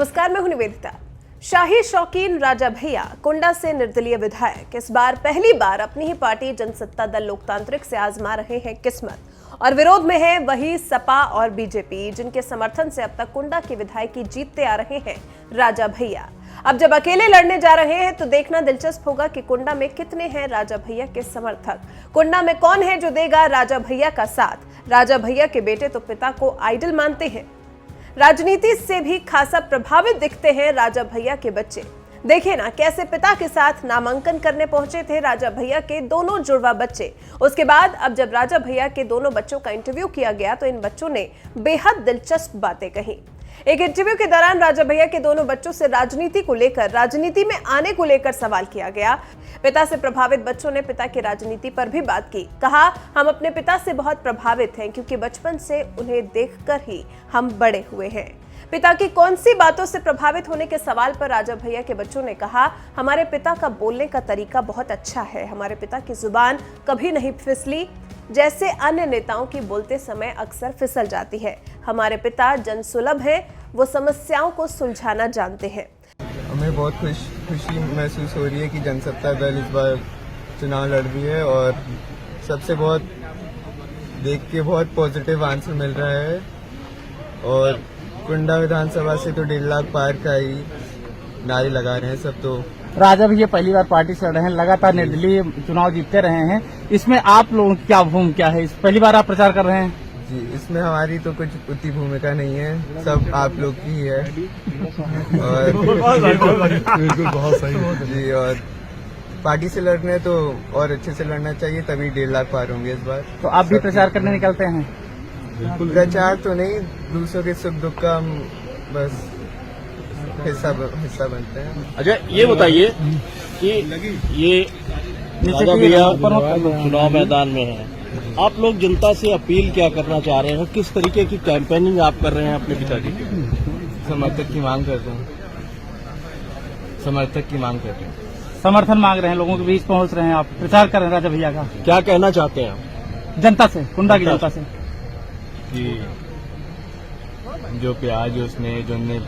नमस्कार, मैं हूं निवेदिता। शाही शौकीन राजा भैया कुंडा से निर्दलीय विधायक इस बार पहली बार अपनी ही पार्टी जनसत्ता दल लोकतांत्रिक से आजमा रहे हैं किस्मत और विरोध में है वही सपा और बीजेपी, जिनके समर्थन से अब तक कुंडा के विधायक जीतते आ रहे हैं राजा भैया। अब जब अकेले लड़ने जा रहे हैं तो देखना दिलचस्प होगा कि कुंडा में कितने हैं राजा भैया के समर्थक। कुंडा में कौन है जो देगा राजा भैया का साथ। राजा भैया के बेटे तो पिता को आइडल मानते हैं। राजनीति से भी खासा प्रभावित दिखते हैं राजा भैया के बच्चे। देखिए ना कैसे पिता के साथ नामांकन करने पहुंचे थे राजा भैया के दोनों जुड़वा बच्चे। उसके बाद अब जब राजा भैया के दोनों बच्चों का इंटरव्यू किया गया तो इन बच्चों ने बेहद दिलचस्प बातें कही। एक इंटरव्यू के दौरान राजा भैया के दोनों बच्चों से राजनीति को लेकर, राजनीति में आने को लेकर सवाल किया गया। पिता से प्रभावित बच्चों ने पिता की राजनीति पर भी बात की। कहा, हम अपने पिता से बहुत प्रभावित हैं क्योंकि बचपन से उन्हें देखकर ही हम बड़े हुए हैं। पिता की कौन सी बातों से प्रभावित होने के सवाल पर राजा भैया के बच्चों ने कहा, हमारे पिता का बोलने का तरीका बहुत अच्छा है। हमारे पिता की जुबान कभी नहीं फिसली जैसे अन्य नेताओं की बोलते समय अक्सर फिसल जाती है। हमारे पिता जनसुलभ हैं, वो समस्याओं को सुलझाना जानते हैं। हमें बहुत खुशी महसूस हो रही है कि जनसत्ता दल इस बार चुनाव लड़ रही है और सबसे बहुत देख के बहुत पॉजिटिव आंसर मिल रहा है। और कुंडा विधानसभा से तो 1.5 लाख पार का ही नारे लगा रहे हैं सब। तो राजा भैया पहली बार पार्टी से लड़ रहे हैं, लगातार निर्दलीय चुनाव जीतते रहे हैं। इसमें आप लोगों की क्या भूमिका है? पहली बार आप प्रचार कर रहे हैं? जी, इसमें हमारी तो कुछ उतनी भूमिका नहीं है, सब आप लोग की ही है। और बिल्कुल बहुत सही जी, और पार्टी से लड़ने तो और अच्छे से लड़ना चाहिए, तभी 1.5 लाख पार होंगे इस बार। तो आप भी प्रचार करने निकलते हैं? प्रचार तो नहीं, दूसरों के सुख दुख का हम बस हिस्सा बनते हैं। अच्छा, ये बताइए कि ये राजा भैया चुनाव मैदान में है, आप लोग जनता से अपील क्या करना चाह रहे हैं? किस तरीके की कैंपेनिंग आप कर रहे हैं अपने पिताजी की? समर्थक की मांग करते हैं, समर्थक की मांग करते हैं। समर्थन मांग रहे हैं, लोगों के बीच पहुंच रहे हैं, आप प्रचार कर रहे हैं राजा भैया का। क्या कहना चाहते हैं आप जनता से, कुंडा की जनता से? कि जो प्यार जो उसने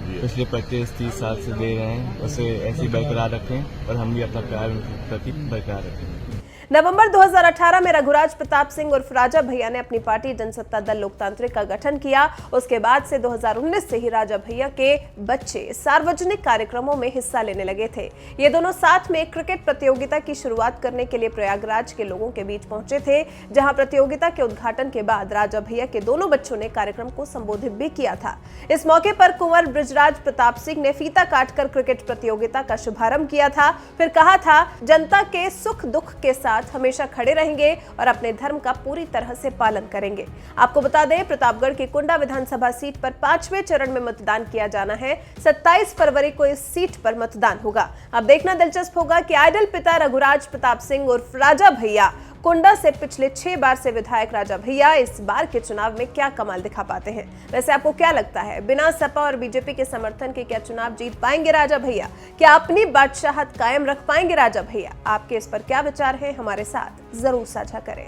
पिछले 25-30 साल से दे रहे हैं उसे ऐसी बरकरार रखें और हम भी अपना प्यार उनके प्रति बरकरार रखें। नवंबर 2018 में रघुराज प्रताप सिंह उर्फ राजा भैया ने अपनी पार्टी जनसत्ता दल लोकतांत्रिक का गठन किया। उसके बाद से 2019 से ही राजा भैया के बच्चे सार्वजनिक कार्यक्रमों में हिस्सा लेने लगे थे। ये दोनों साथ में क्रिकेट प्रतियोगिता की शुरुआत करने के लिए प्रयागराज के लोगों के बीच पहुंचे थे, जहां प्रतियोगिता के उद्घाटन के बाद राजा भैया के दोनों बच्चों ने कार्यक्रम को संबोधित भी किया था। इस मौके पर कुंवर बृजराज प्रताप सिंह ने फीता काटकर क्रिकेट प्रतियोगिता का शुभारंभ किया था। फिर कहा था, जनता के सुख दुख के साथ हमेशा खड़े रहेंगे और अपने धर्म का पूरी तरह से पालन करेंगे। आपको बता दें, प्रतापगढ़ की कुंडा विधानसभा सीट पर 5वें चरण में मतदान किया जाना है। 27 फरवरी को इस सीट पर मतदान होगा। अब देखना दिलचस्प होगा कि आइडल पिता रघुराज प्रताप सिंह उर्फ राजा भैया, कुंडा से पिछले 6 बार से विधायक राजा भैया इस बार के चुनाव में क्या कमाल दिखा पाते हैं। वैसे आपको क्या लगता है, बिना सपा और बीजेपी के समर्थन के क्या चुनाव जीत पाएंगे राजा भैया? क्या अपनी बादशाहत कायम रख पाएंगे राजा भैया? आपके इस पर क्या विचार है, हमारे साथ जरूर साझा करें।